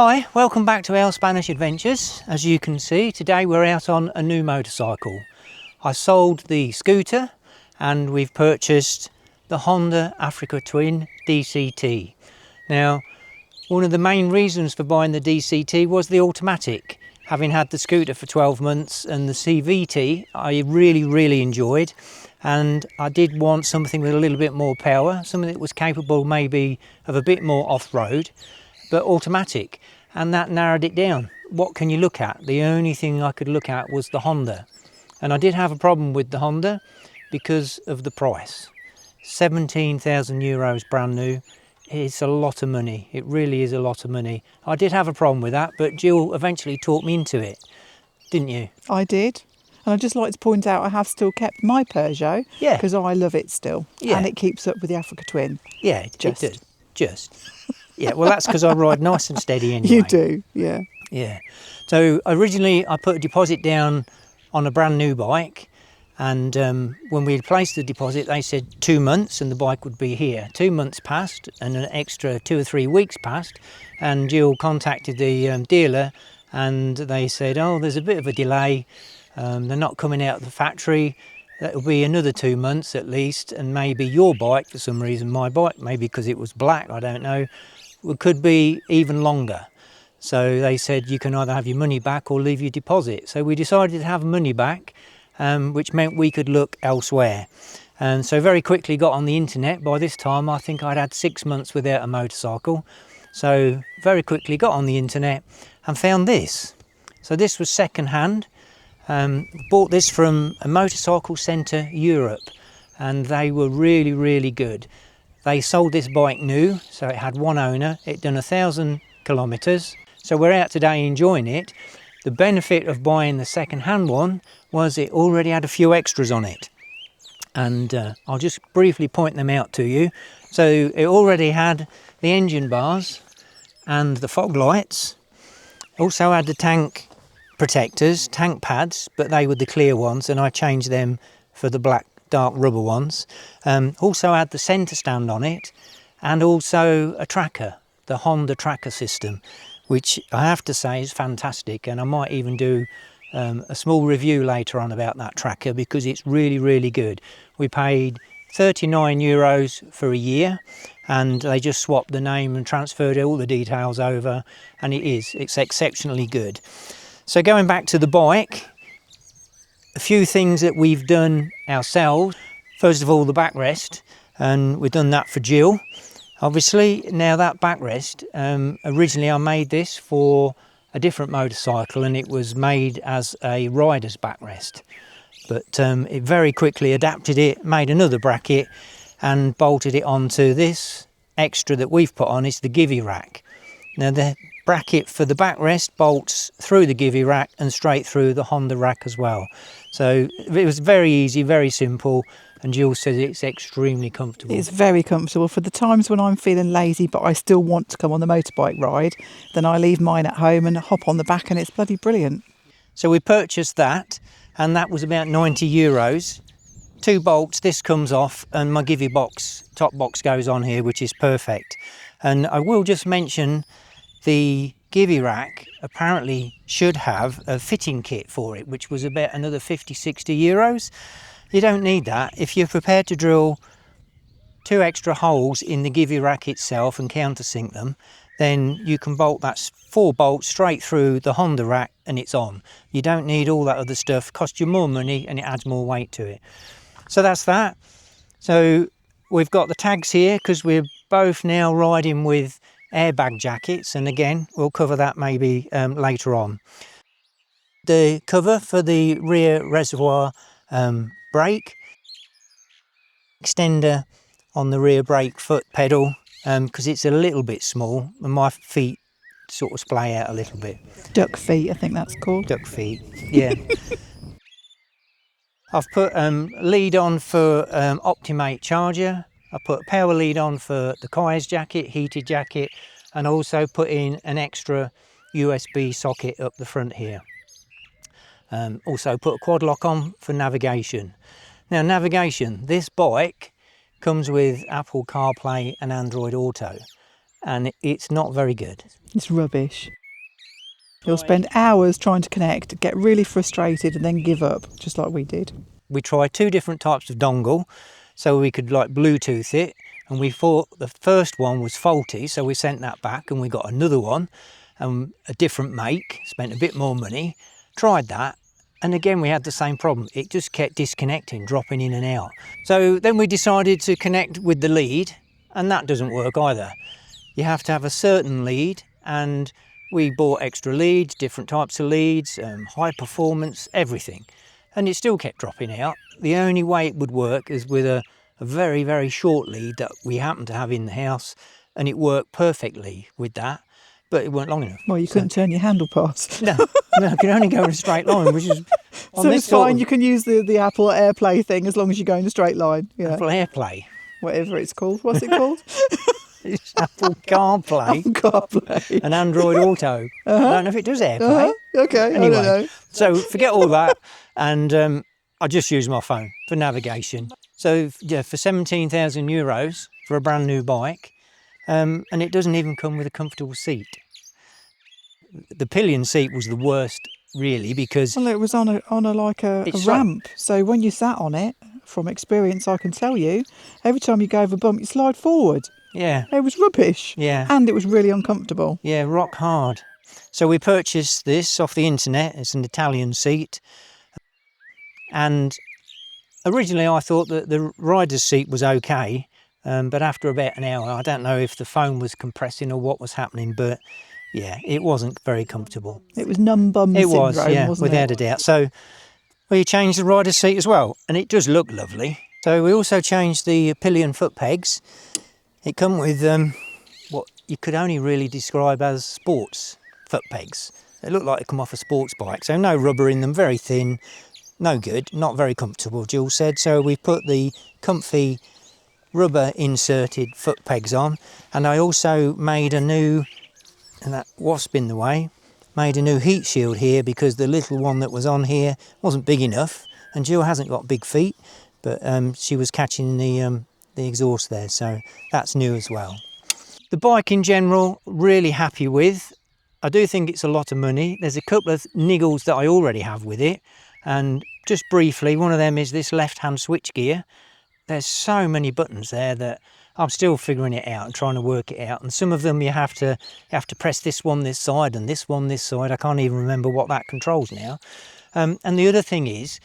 Hi, welcome back to our Spanish adventures. As you can see, today we're out on a new motorcycle. I sold the scooter and we've purchased the Honda Africa Twin DCT. Now, one of the main reasons for buying the DCT was the automatic. Having had the scooter for 12 months and the CVT I really enjoyed, and I did want something with a little bit more power, something that was capable maybe of a bit more off-road, but automatic, and that narrowed it down. What can you look at? The only thing I could look at was the Honda, and I did have a problem with the Honda because of the price. 17,000 euros brand new. It's a lot of money. It really is a lot of money. I did have a problem with that, but Jill eventually talked me into it, didn't you? I did. And I'd just like to point out I have still kept my Peugeot, Yeah. because I love it still. Yeah. And it keeps up with the Africa Twin. Yeah, it did. Just. Yeah, well, that's because I ride nice and steady anyway. You do, yeah. Yeah. So originally I put a deposit down on a brand new bike, and when we had placed the deposit they said 2 months and the bike would be here. 2 months passed and an extra 2 or 3 weeks passed, and Jill contacted the dealer and they said, oh, there's a bit of a delay, they're not coming out of the factory. That'll be another 2 months at least, and maybe your bike, for some reason my bike, maybe because it was black, I don't know, it could be even longer. So they said you can either have your money back or leave your deposit. So we decided to have money back, which meant we could look elsewhere. And so very quickly got on the internet. By this time I think I'd had 6 months without a motorcycle. So very quickly got on the internet and found this. So this was second hand. Bought this from a Motorcycle Centre Europe, and they were really good. They sold this bike new, so it had one owner. It done 1,000 kilometres. So we're out today enjoying it. The benefit of buying the second hand one was it already had a few extras on it. And I'll just briefly point them out to you. So it already had the engine bars and the fog lights. Also had the tank protectors, tank pads, but they were the clear ones and I changed them for the black dark rubber ones. Also had the centre stand on it, and also a tracker, the Honda tracker system, which I have to say is fantastic, and I might even do a small review later on about that tracker because it's really good. We paid 39 euros for a year, and they just swapped the name and transferred all the details over, and it's exceptionally good. So going back to the bike, a few things that we've done ourselves. First of all, the backrest, and we've done that for Jill. Obviously, now that backrest, originally I made this for a different motorcycle and it was made as a rider's backrest. But it very quickly adapted it, made another bracket and bolted it onto this extra that we've put on. It's the Givy rack. Now the bracket for the backrest bolts through the Givy rack and straight through the Honda rack as well. So it was very easy, very simple, and Jill says it's extremely comfortable. It's very comfortable. For the times when I'm feeling lazy but I still want to come on the motorbike ride, then I leave mine at home and hop on the back, and it's bloody brilliant. So we purchased that, and that was about 90 euros. 2 bolts, this comes off, and my Givy box, top box goes on here, which is perfect. And I will just mention the Givy rack apparently should have a fitting kit for it, which was about another 50-60 euros. You don't need that. If you're prepared to drill 2 extra holes in the Givy rack itself and countersink them, then you can bolt that 4 bolts straight through the Honda rack and it's on. You don't need all that other stuff. It costs you more money and it adds more weight to it. So that's that. So we've got the tags here because we're both now riding with airbag jackets, and again we'll cover that maybe later on. The cover for the rear reservoir brake, extender on the rear brake foot pedal because it's a little bit small and my feet sort of splay out a little bit. Duck feet, I think that's called. Duck feet, yeah. I've put lead on for Optimate charger. I put a power lead on for the Kai's jacket, heated jacket, and also put in an extra USB socket up the front here. Also put a quad lock on for navigation. Now navigation, this bike comes with Apple CarPlay and Android Auto. and it's not very good. It's rubbish. You'll spend hours trying to connect, get really frustrated and then give up, just like we did. We tried 2 different types of dongle so we could like Bluetooth it, and we thought the first one was faulty, so we sent that back and we got another one, a different make, spent a bit more money, tried that, and again we had the same problem. It just kept disconnecting, dropping in and out. So then we decided to connect with the lead, and that doesn't work either. You have to have a certain lead, and we bought extra leads, different types of leads, high performance, everything. And it still kept dropping out. The only way it would work is with a very, very short lead that we happen to have in the house, and it worked perfectly with that, but it weren't long enough. Well, you couldn't turn your handlebars. No, I can only go in a straight line, which is... So it's fine, you can use the Apple AirPlay thing as long as you go in a straight line. Yeah. Apple AirPlay. Whatever it's called. What's it called? It's Apple CarPlay. Apple CarPlay. And Android Auto. I don't know if it does AirPlay. Okay, Anyway, I don't know. So forget all that, and I just use my phone for navigation. So yeah, for €17,000 for a brand new bike, and it doesn't even come with a comfortable seat. The pillion seat was the worst, really, because Well, it was on a It's ramp. So when you sat on it, from experience, I can tell you, every time you go over a bump, you slide forward. yeah, It was rubbish. yeah, And it was really uncomfortable. yeah, rock hard. So we purchased this off the internet. It's an Italian seat, and originally I thought that the rider's seat was okay, but after about an hour, I don't know if the foam was compressing or what was happening, but yeah, it wasn't very comfortable. It was numb bum It syndrome, was, yeah, wasn't without it? a doubt. So we changed the rider's seat as well, and it does look lovely. So we also changed the pillion foot pegs. It come with what you could only really describe as sports foot pegs. They look like they come off a sports bike, so no rubber in them, very thin, no good, not very comfortable, Jules said. So we put the comfy rubber inserted foot pegs on, and I also made a new, and that wasp in the way, made a new heat shield here because the little one that was on here wasn't big enough, and Jill hasn't got big feet, but she was catching the exhaust there, so that's new as well. The bike in general, really happy with. I do think it's a lot of money. There's a couple of niggles that I already have with it, and just briefly, one of them is this left-hand switch gear. There's so many buttons there that I'm still figuring it out and trying to work it out, and some of them you have to press this one this side and this one this side. I can't even remember what that controls now. And the other thing is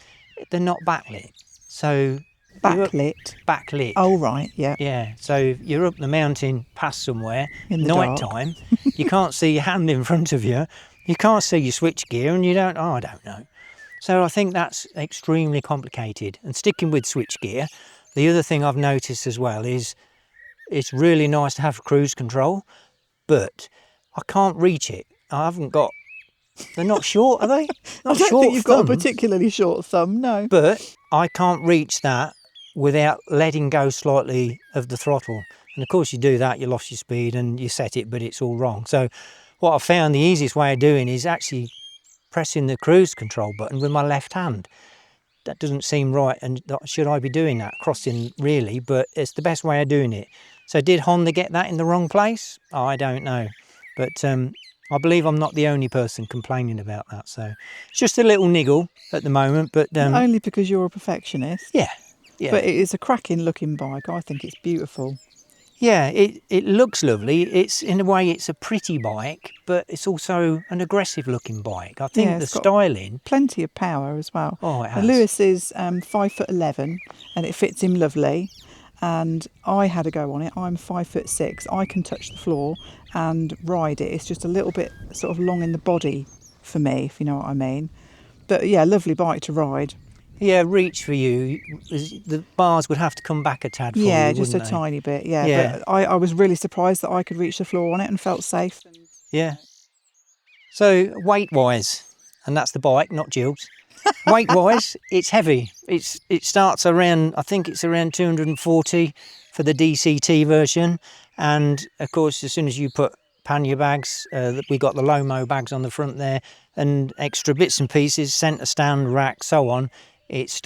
they're not backlit, so backlit. Oh, right, yeah. Yeah, so you're up the mountain past somewhere, In the night dark. time, you can't see your hand in front of you, you can't see your switch gear, and I don't know. So I think that's extremely complicated. And sticking with switch gear, the other thing I've noticed as well is it's really nice to have cruise control, but I can't reach it. I haven't got... They're not short, are they? I don't think you've got a particularly short thumb, no. But I can't reach that without letting go slightly of the throttle. And of course you do that, you lost your speed and you set it, but it's all wrong. So what I found the easiest way of doing is actually pressing the cruise control button with my left hand. That doesn't seem right, and should I be doing that? Crossing really, but it's the best way of doing it. So did Honda get that in the wrong place? I don't know. But I believe I'm not the only person complaining about that. So it's just a little niggle at the moment, but... Only because you're a perfectionist. Yeah. Yeah. But it is a cracking looking bike. I think it's beautiful. Yeah, it looks lovely. It's in a way it's a pretty bike, but it's also an aggressive looking bike. I think Yeah, the it's got styling. Plenty of power as well. Oh, it has. And Lewis is 5'11", and it fits him lovely. And I had a go on it. I'm 5'6". I can touch the floor and ride it. It's just a little bit sort of long in the body for me, if you know what I mean. But yeah, lovely bike to ride. Yeah, reach for you. The bars would have to come back a tad for you, Yeah, just a wouldn't they? tiny bit. Yeah, Yeah. but I was really surprised that I could reach the floor on it and felt safe. Yeah. So weight-wise, and that's the bike, not Jill's. Weight-wise, it's heavy. It starts around, I think it's around 240 for the DCT version, and of course, as soon as you put pannier bags, we got the Lomo bags on the front there, and extra bits and pieces, centre stand, rack, so on. It's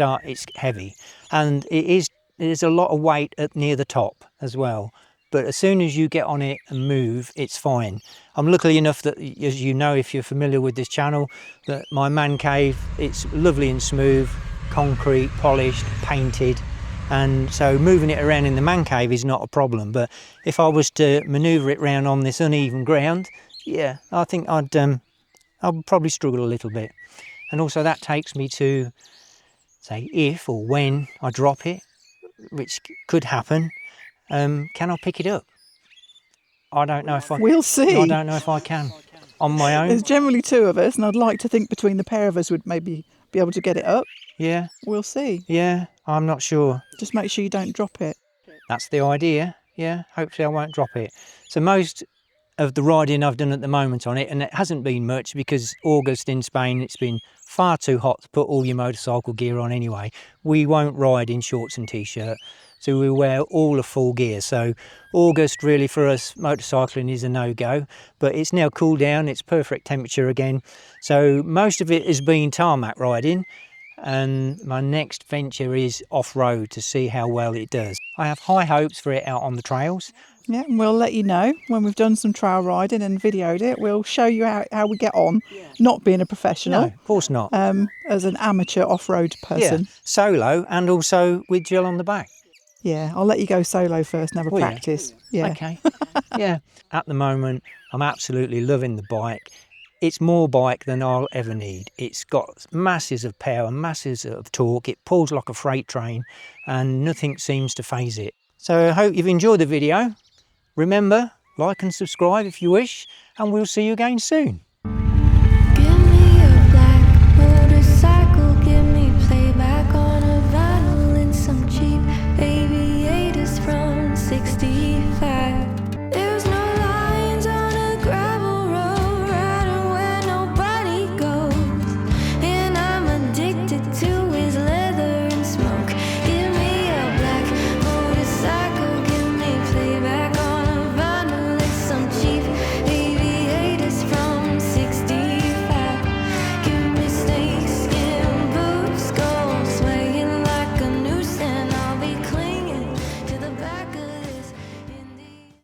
heavy, and it is a lot of weight near the top as well. but as soon as you get on it and move, it's fine. I'm lucky enough that, as you know, if you're familiar with this channel, that my man cave, it's lovely and smooth, concrete, polished, painted, and so moving it around in the man cave is not a problem. But if I was to manoeuvre it around on this uneven ground, yeah, I think I'd probably struggle a little bit. And also that takes me to, say, if or when I drop it, which could happen, can I pick it up? I don't know if I... We'll see. I don't know if I can on my own. There's generally two of us, and I'd like to think between the pair of us would maybe be able to get it up. Yeah, We'll see. yeah, I'm not sure. Just make sure you don't drop it. That's the idea. Yeah, hopefully I won't drop it. So most of the riding I've done at the moment on it, and it hasn't been much because August in Spain, it's been far too hot to put all your motorcycle gear on anyway. We won't ride in shorts and t-shirt, so we wear all the full gear. So August really for us motorcycling is a no-go, but it's now cooled down, it's perfect temperature again. So most of it has been tarmac riding, and my next venture is off-road to see how well it does. I have high hopes for it out on the trails. Yeah, and we'll let you know when we've done some trail riding and videoed it. We'll show you how we get on, not being a professional. No, of course not. As an amateur off-road person. Yeah, solo and also with Jill on the back. Yeah, I'll let you go solo first and have a Will you? practice. Yeah. Okay. Yeah. At the moment, I'm absolutely loving the bike. It's more bike than I'll ever need. It's got masses of power, masses of torque. It pulls like a freight train and nothing seems to faze it. So I hope you've enjoyed the video. Remember, like and subscribe if you wish, and we'll see you again soon.